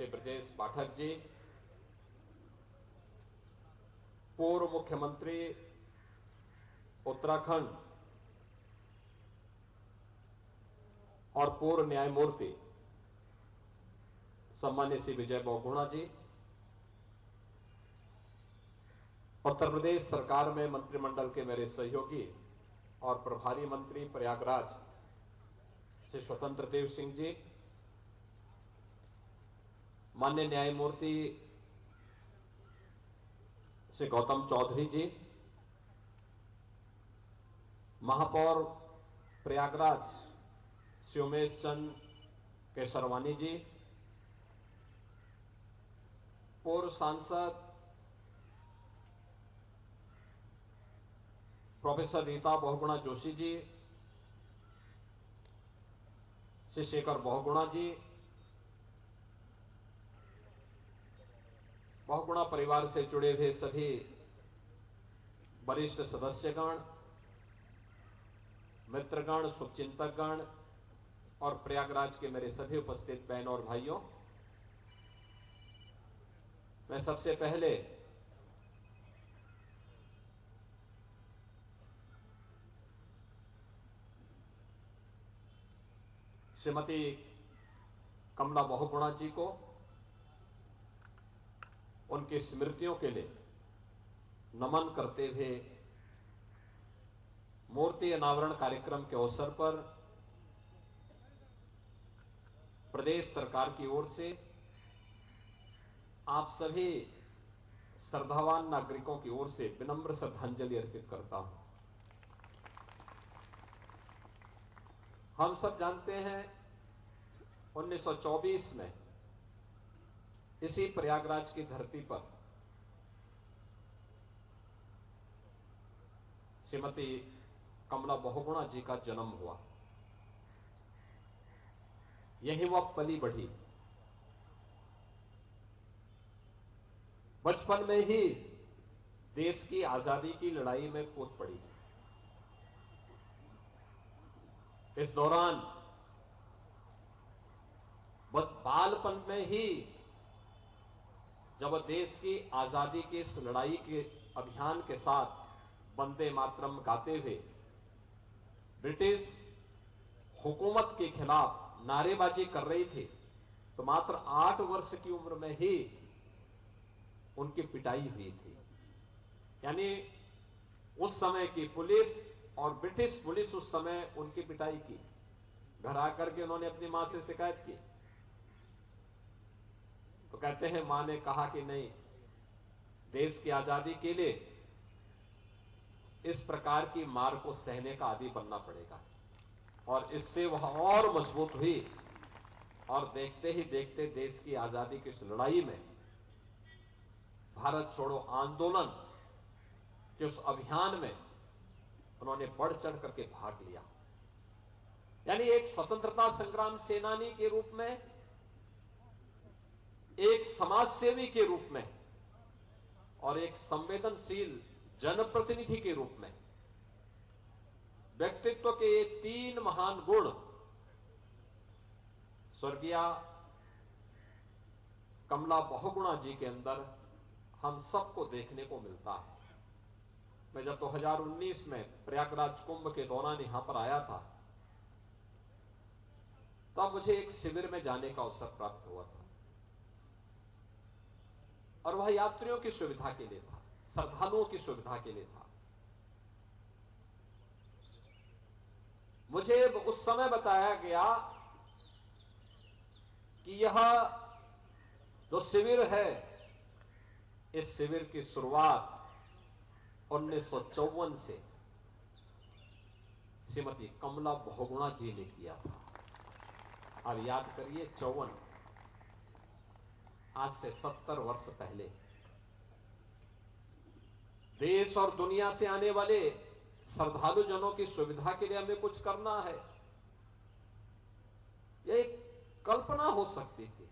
श्री ब्रजेश पाठक जी, पूर्व मुख्यमंत्री उत्तराखंड और पूर्व न्यायमूर्ति सम्मान्य श्री विजय बहुगुणा जी, उत्तर प्रदेश सरकार में मंत्रिमंडल के मेरे सहयोगी और प्रभारी मंत्री प्रयागराज श्री स्वतंत्र देव सिंह जी, माननीय न्यायमूर्ति श्री गौतम चौधरी जी, महापौर प्रयागराज श्री उमेश चंद केसरवानी जी, पूर्व सांसद प्रोफेसर रीता बहुगुणा जोशी जी, श्री शेखर बहुगुणा जी, बहुगुणा परिवार से जुड़े हुए सभी वरिष्ठ सदस्यगण, मित्रगण, शुभचिंतकगण और प्रयागराज के मेरे सभी उपस्थित बहनों और भाइयों, मैं सबसे पहले श्रीमती कमला बहुगुणा जी को उनकी स्मृतियों के लिए नमन करते हुए मूर्ति अनावरण कार्यक्रम के अवसर पर प्रदेश सरकार की ओर से आप सभी श्रद्धावान नागरिकों की ओर से विनम्र श्रद्धांजलि अर्पित करता हूं। हम सब जानते हैं 1924 में इसी प्रयागराज की धरती पर श्रीमती कमला बहुगुणा जी का जन्म हुआ। यही वह पली बढ़ी। बचपन में ही देश की आजादी की लड़ाई में कूद पड़ी। इस दौरान बालपन में ही जब देश की आजादी की इस लड़ाई के अभियान के साथ वंदे मातरम गाते हुए ब्रिटिश हुकूमत के खिलाफ नारेबाजी कर रही थी, तो मात्र 8 वर्ष की उम्र में ही उनकी पिटाई हुई थी। यानी उस समय की पुलिस और ब्रिटिश पुलिस उस समय उनकी पिटाई की। घर आकर के उन्होंने अपनी मां से शिकायत की, तो कहते हैं मां ने कहा कि नहीं, देश की आजादी के लिए इस प्रकार की मार को सहने का आदी बनना पड़ेगा। और इससे वह और मजबूत हुई और देखते ही देखते देश की आजादी की इस लड़ाई में भारत छोड़ो आंदोलन के उस अभियान में उन्होंने बढ़ चढ़ करके भाग लिया। यानी एक स्वतंत्रता संग्राम सेनानी के रूप में, एक समाजसेवी के रूप में और एक संवेदनशील जनप्रतिनिधि के रूप में व्यक्तित्व के ये 3 महान गुण स्वर्गीय कमला बहुगुणा जी के अंदर हम सबको देखने को मिलता है। मैं जब 2019 में प्रयागराज कुंभ के दौरान यहां पर आया था, तब मुझे एक शिविर में जाने का अवसर प्राप्त हुआ था और वह यात्रियों की सुविधा के लिए था, श्रद्धालुओं की सुविधा के लिए था। मुझे उस समय बताया गया कि यह जो शिविर है, इस शिविर की शुरुआत 1954 से श्रीमती कमला बहुगुणा जी ने किया था। अब याद करिए, 54, आज से 70 वर्ष पहले देश और दुनिया से आने वाले श्रद्धालु जनों की सुविधा के लिए हमें कुछ करना है, यह एक कल्पना हो सकती थी।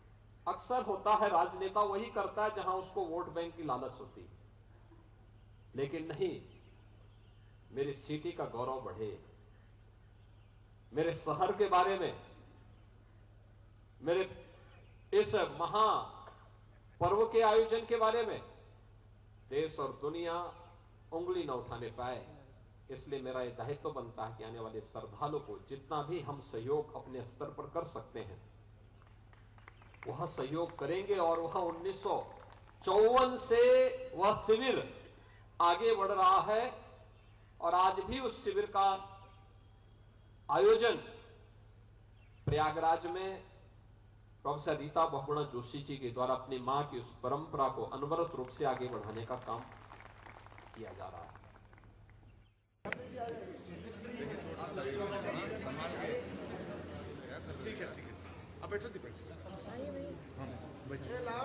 अक्सर होता है, राजनेता वही करता है जहां उसको वोट बैंक की लालच होती है। लेकिन नहीं, मेरी सिटी का गौरव बढ़े, मेरे शहर के बारे में, मेरे इस महा पर्व के आयोजन के बारे में देश और दुनिया उंगली न उठाने पाए। इसलिए मेरा यह दायित्व बनता है कि आने वाले श्रद्धालु को जितना भी हम सहयोग अपने स्तर पर कर सकते हैं वह सहयोग करेंगे। और वह 1954 से वह शिविर आगे बढ़ रहा है और आज भी उस शिविर का आयोजन प्रयागराज में प्रोफेसर रीता बहुगुणा जोशी जी के द्वारा अपनी मां की उस परंपरा को अनवरत रूप से आगे बढ़ाने का काम किया जा रहा है। ठीक है अब बैठो दीपक लाओ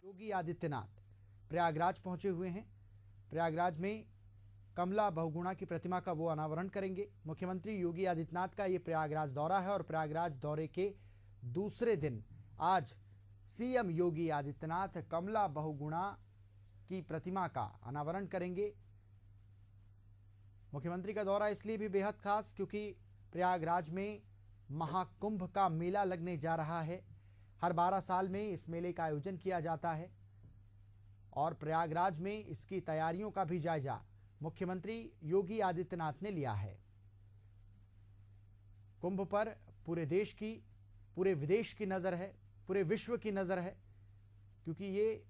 योगी आदित्यनाथ प्रयागराज पहुंचे हुए हैं। प्रयागराज में कमला बहुगुणा की प्रतिमा का वो अनावरण करेंगे। मुख्यमंत्री योगी आदित्यनाथ का ये प्रयागराज दौरा है और प्रयागराज दौरे के दूसरे दिन आज सीएम योगी आदित्यनाथ कमला बहुगुणा की प्रतिमा का अनावरण करेंगे। मुख्यमंत्री का दौरा इसलिए भी बेहद खास क्योंकि प्रयागराज में महाकुंभ का मेला लगने जा रहा है। हर 12 साल में इस मेले का आयोजन किया जाता है और प्रयागराज में इसकी तैयारियों का भी जायजा मुख्यमंत्री योगी आदित्यनाथ ने लिया है। कुंभ पर पूरे देश की, पूरे विदेश की नज़र है, पूरे विश्व की नज़र है, क्योंकि ये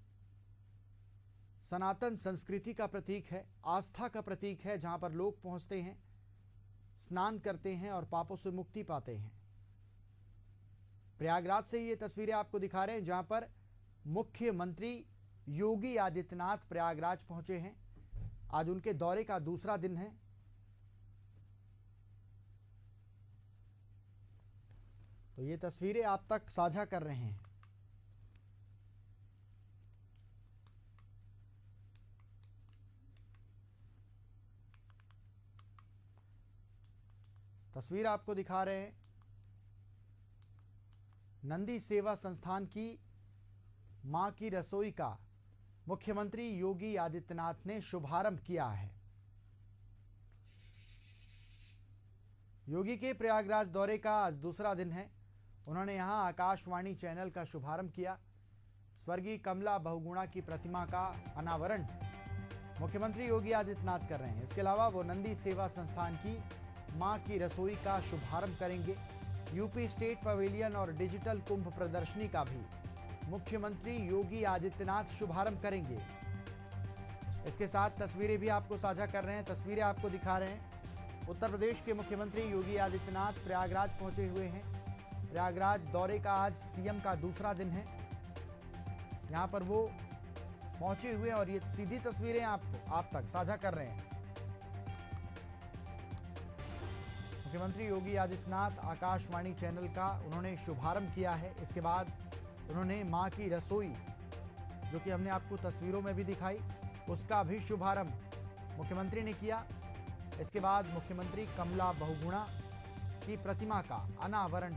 सनातन संस्कृति का प्रतीक है, आस्था का प्रतीक है, जहां पर लोग पहुंचते हैं, स्नान करते हैं और पापों से मुक्ति पाते हैं। प्रयागराज से ये तस्वीरें आपको दिखा रहे हैं जहां पर मुख्यमंत्री योगी आदित्यनाथ प्रयागराज पहुंचे हैं। आज उनके दौरे का दूसरा दिन है। तो ये तस्वीरें आप तक साझा कर रहे हैं। तस्वीर आपको दिखा रहे हैं नंदी सेवा संस्थान की मां की रसोई का मुख्यमंत्री योगी आदित्यनाथ ने शुभारंभ किया है। योगी के प्रयागराज दौरे का आज दूसरा दिन है। उन्होंने यहां आकाशवाणी चैनल का शुभारंभ किया। स्वर्गीय कमला बहुगुणा की प्रतिमा का अनावरण मुख्यमंत्री योगी आदित्यनाथ कर रहे हैं। इसके अलावा वो नंदी सेवा संस्थान की मां की रसोई का शुभारंभ करेंगे। यूपी स्टेट पवेलियन और डिजिटल कुंभ प्रदर्शनी का भी मुख्यमंत्री योगी आदित्यनाथ शुभारंभ करेंगे। इसके साथ तस्वीरें भी आपको साझा कर रहे हैं, तस्वीरें आपको दिखा रहे हैं। उत्तर प्रदेश के मुख्यमंत्री योगी आदित्यनाथ प्रयागराज पहुंचे हुए हैं। प्रयागराज दौरे का आज सीएम का दूसरा दिन है। यहां पर वो पहुंचे हुए और ये सीधी तस्वीरें आप तक साझा कर रहे हैं। मुख्यमंत्री योगी आदित्यनाथ आकाशवाणी चैनल का उन्होंने शुभारंभ किया है। इसके बाद उन्होंने मां की रसोई, जो कि हमने आपको तस्वीरों में भी दिखाई, उसका भी शुभारंभ मुख्यमंत्री ने किया। इसके बाद मुख्यमंत्री कमला बहुगुणा की प्रतिमा का अनावरण